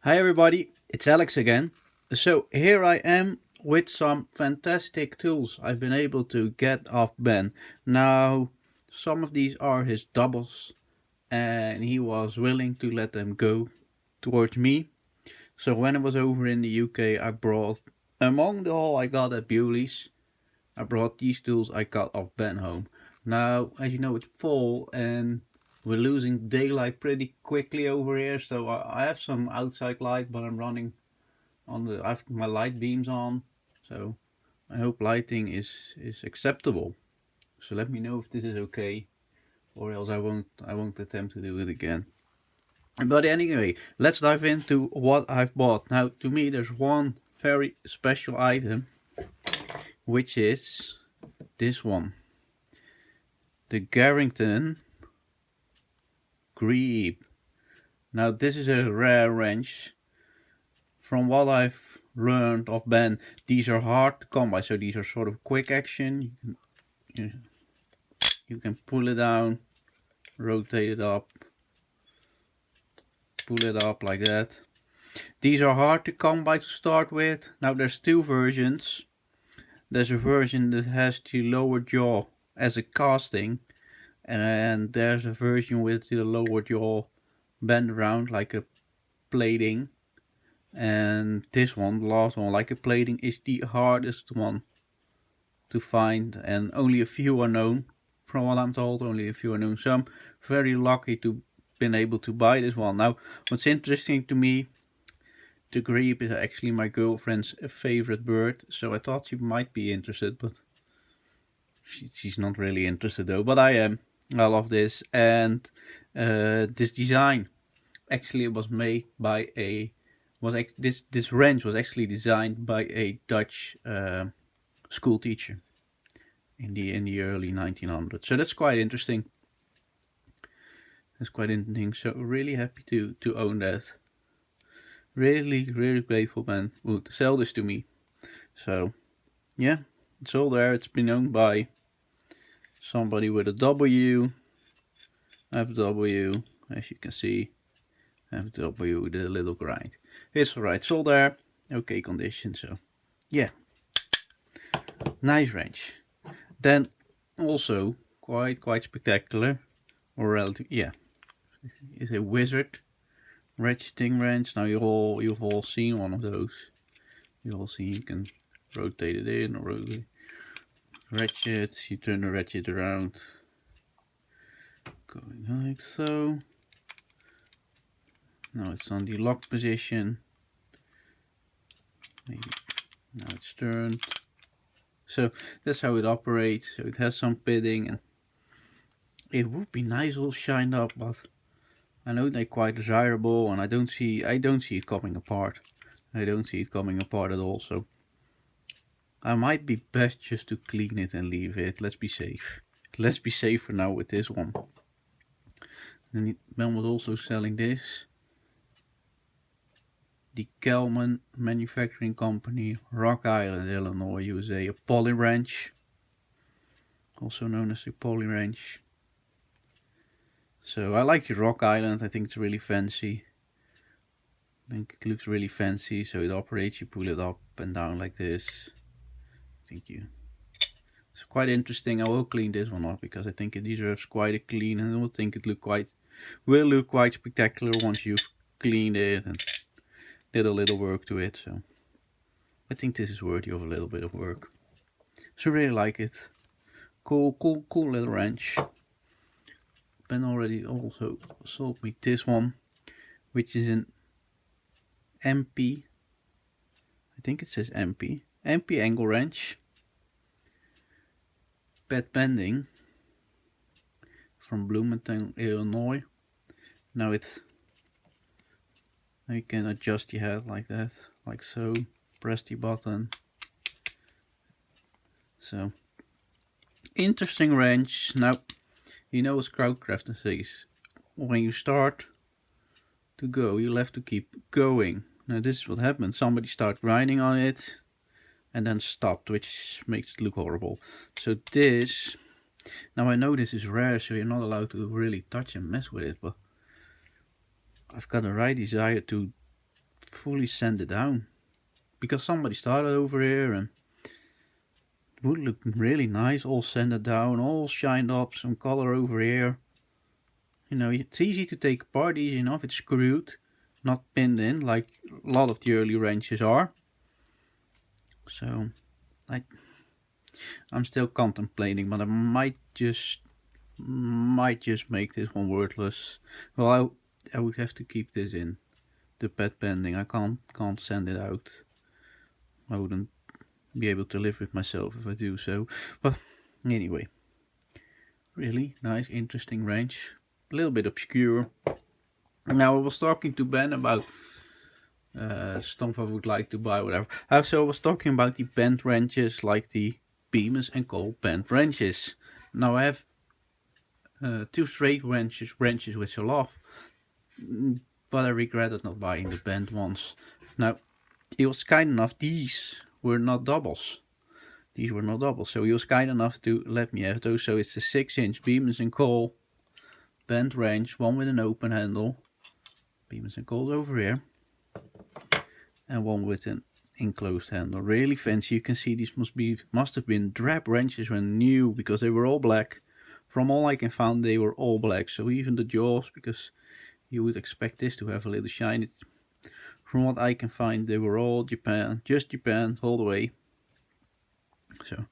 Hi everybody, it's Alex again. So here I am with some fantastic tools I've been able to get off Ben. Now, some of these are his doubles and he was willing to let them go towards me. So when I was over in the UK, I brought, among the haul I got at Bewley's, I brought these tools I got off Ben home. Now, as you know, it's fall and we're losing daylight pretty quickly over here, so I have some outside light, but I'm running on I have my light beams on, so I hope lighting is acceptable. So let me know if this is okay, or else I won't attempt to do it again. But anyway, let's dive into what I've bought. Now, to me, there's one very special item, which is this one, the Garrington Grebe. Now, this is a rare wrench. From what I've learned of Ben, these are hard to come by, so these are sort of quick action. You can pull it down, rotate it up, pull it up like that. These are hard to come by to start with. Now there's two versions. There's a version that has the lower jaw as a casting, and there's a version with the lower jaw bent around like a plating. And this one, the last one, like a plating, is the hardest one to find, and only a few are known. From what I'm told, only a few are known. So I'm very lucky to been able to buy this one. Now, what's interesting to me, the grebe is actually my girlfriend's favorite bird, so I thought she might be interested, but she's not really interested though. But I am. I love this, and this design actually was made by this wrench was actually designed by a Dutch school teacher in the early 1900s. So that's quite interesting. So really happy to own that. Really grateful man would sell this to me. So yeah, it's all there. It's been owned by somebody with a W, FW, as you can see. FW with a little grind. It's alright, it's all there. Okay condition, so yeah. Nice wrench. Then also quite spectacular, or relative, yeah, is a Wizard ratcheting wrench. Now you've all seen one of those. You've all seen you can rotate it in or rotate ratchets. You turn the ratchet around, going like so. Now it's on the lock position. Maybe now it's turned. So that's how it operates. So it has some pitting, and it would be nice all shined up, but I know they're quite desirable, and I don't see it coming apart. I don't see it coming apart at all. So I might be best just to clean it and leave it. Let's be safe. Let's be safe for now with this one. And Ben was also selling this. The Kelman Manufacturing Company, Rock Island, Illinois, USA, a poly wrench, also known as a poly wrench. So I like the Rock Island. I think it's really fancy. I think it looks really fancy. So it operates, you pull it up and down like this. It's quite interesting. I will clean this one off because I think it deserves quite a clean, and I will think it will look quite spectacular once you've cleaned it and did a little work to it. So I think this is worthy of a little bit of work. So I really like it. Cool little wrench. Ben already also sold me this one, which is an MP. I think it says MP angle wrench. Pet bending from Bloomington, Illinois. Now you can adjust the head like that, like so. Press the button. So interesting wrench. Now you know what Crowdcrafter says. When you start to go, you'll have to keep going. Now this is what happened. Somebody started grinding on it and then stopped, which makes it look horrible. So this, now I know this is rare, so you're not allowed to really touch and mess with it, but I've got a right desire to fully sanded down, because somebody started over here and it would look really nice, all sanded down, all shined up, some color over here. You know, it's easy to take apart, easy enough, it's screwed, not pinned in like a lot of the early wrenches are. So I'm still contemplating, but I might just make this one worthless. Well, I would have to keep this in the pet pending. I can't send it out. I wouldn't be able to live with myself if I do so. But anyway, really nice, interesting wrench. A little bit obscure. Now I was talking to Ben about stuff I would like to buy, whatever. So I was talking about the bent wrenches, like the Bemis and Cole bent wrenches. Now I have 2 straight wrenches which I love, but I regretted not buying the bent ones. Now he was kind enough, these were not doubles. So he was kind enough to let me have those. So it's a 6-inch Bemis and Cole bent wrench, one with an open handle, Bemis and Cole's over here, and one with an enclosed handle. Really fancy. You can see these must have been drab wrenches when new, because they were all black. From all I can find, they were all black. So even the jaws, because you would expect this to have a little shine. From what I can find, they were all Japan, just Japan all the way. So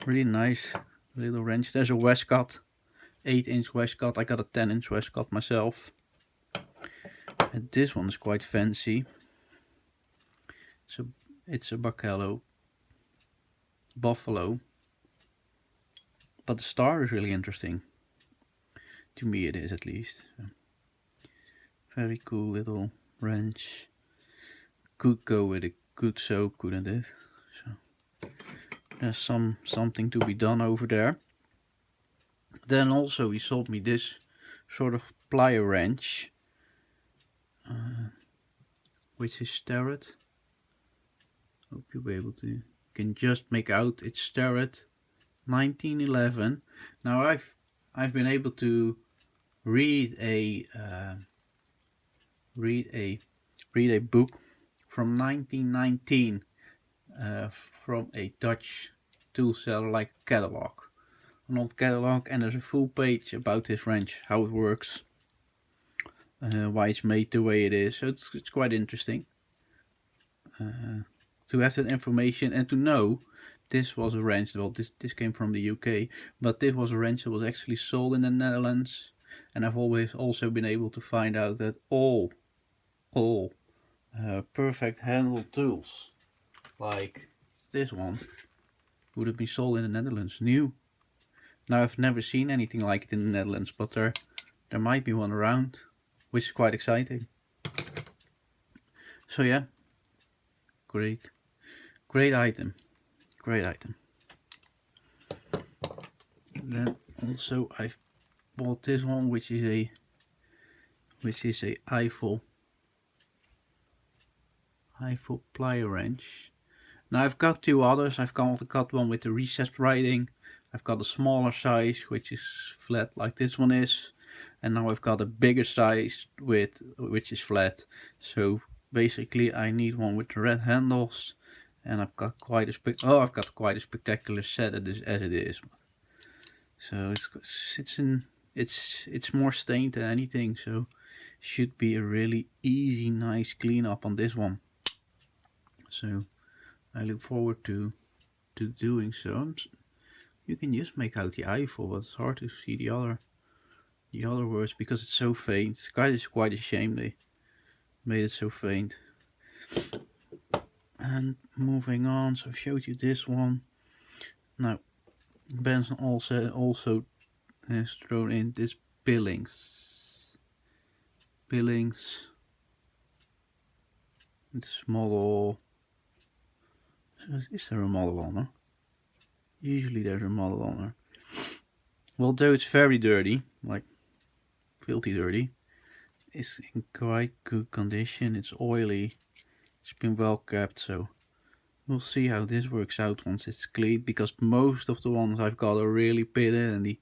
really nice little wrench. There's a Westcott, 8-inch Westcott. I got a 10-inch Westcott myself. And this one is quite fancy. So it's a Buffalo, but the star is really interesting. To me it is, at least. Very cool little wrench. Could go with a good soap, couldn't it? So there's something to be done over there. Then also he sold me this sort of plier wrench, which is Starrett. Hope you'll be able to, can just make out it's Starrett 1911. Now I've been able to read a book from 1919 from a Dutch tool seller, like a catalog, an old catalog, and there's a full page about this wrench, how it works, why it's made the way it is. So it's quite interesting to have that information and to know this was a wrench. Well, this came from the UK, but this was a wrench that was actually sold in the Netherlands. And I've always also been able to find out that all perfect handle tools like this one would have been sold in the Netherlands new. Now I've never seen anything like it in the Netherlands, but there might be one around, which is quite exciting. So yeah, great item. Then also I've bought this one, which is a Eiffel plier wrench. Now I've got 2 others. I've got one with the recessed writing. I've got a smaller size, which is flat like this one is, and now I've got a bigger size which is flat. So basically I need one with the red handles, and I've got quite a spectacular set as it is. So it's more stained than anything, so should be a really easy, nice cleanup on this one. So I look forward to doing so. You can just make out the Eiffel, but it's hard to see the other words because it's so faint. It's quite a shame they made it so faint. And moving on, so I've showed you this one. Now Benson also has thrown in this Billings. This model. Is there a model on her? Usually there's a model on her. Well, though it's very dirty, like filthy dirty, it's in quite good condition. It's oily. It's been well kept, so we'll see how this works out once it's cleaned, because most of the ones I've got are really pitted and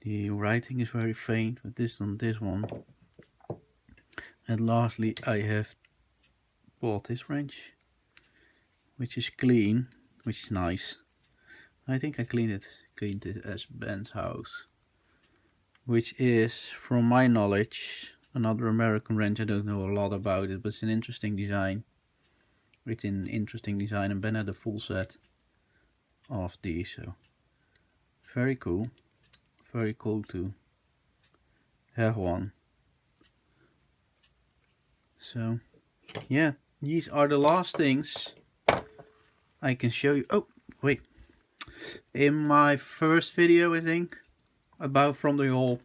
the writing is very faint with this on this one. And lastly I have bought this wrench, which is clean, which is nice. I think I cleaned it as Ben's house, which is, from my knowledge, another American wrench. I don't know a lot about it, but it's an interesting design. It's an interesting design, and Ben had a full set of these, so very cool to have one. So yeah, these are the last things I can show you. Oh wait, in my first video I think about from the haul,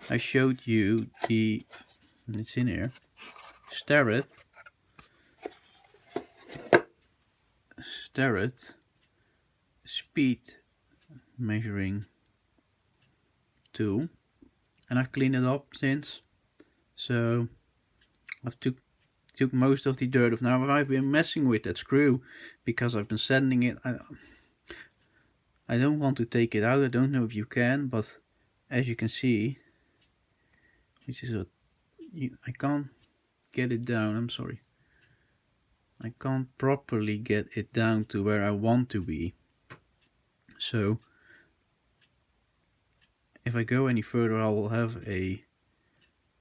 I showed you the, it's in here, Starrett speed measuring tool, and I've cleaned it up since. So I've took most of the dirt off. Now I've been messing with that screw because I've been sanding it. I don't want to take it out. I don't know if you can, but as you can see, which is I can't get it down. I'm sorry. I can't properly get it down to where I want to be. So if I go any further, I will have a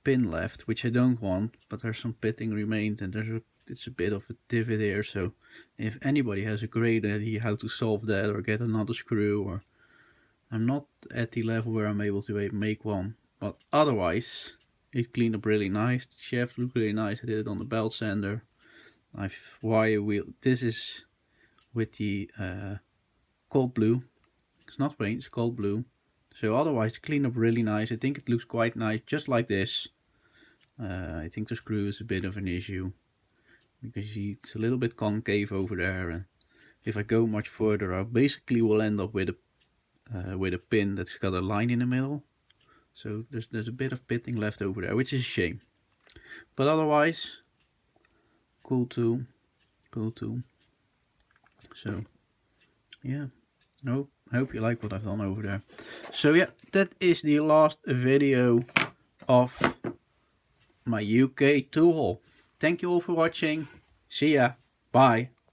pin left, which I don't want, but there's some pitting remained, and it's a bit of a divot here. So if anybody has a great idea how to solve that or get another screw, or I'm not at the level where I'm able to make one, but otherwise it cleaned up really nice. The shaft looked really nice. I did it on the belt sander. I've wire wheel. This is with the cold blue. It's not paint, it's cold blue. So otherwise it cleaned up really nice. I think it looks quite nice, just like this. I think the screw is a bit of an issue because it's a little bit concave over there, and if I go much further, I basically will end up with a pin that's got a line in the middle. So there's a bit of pitting left over there, which is a shame. But otherwise, cool tool. So yeah, I hope you like what I've done over there. So yeah, that is the last video of my UK tool haul. Thank you all for watching. See ya. Bye.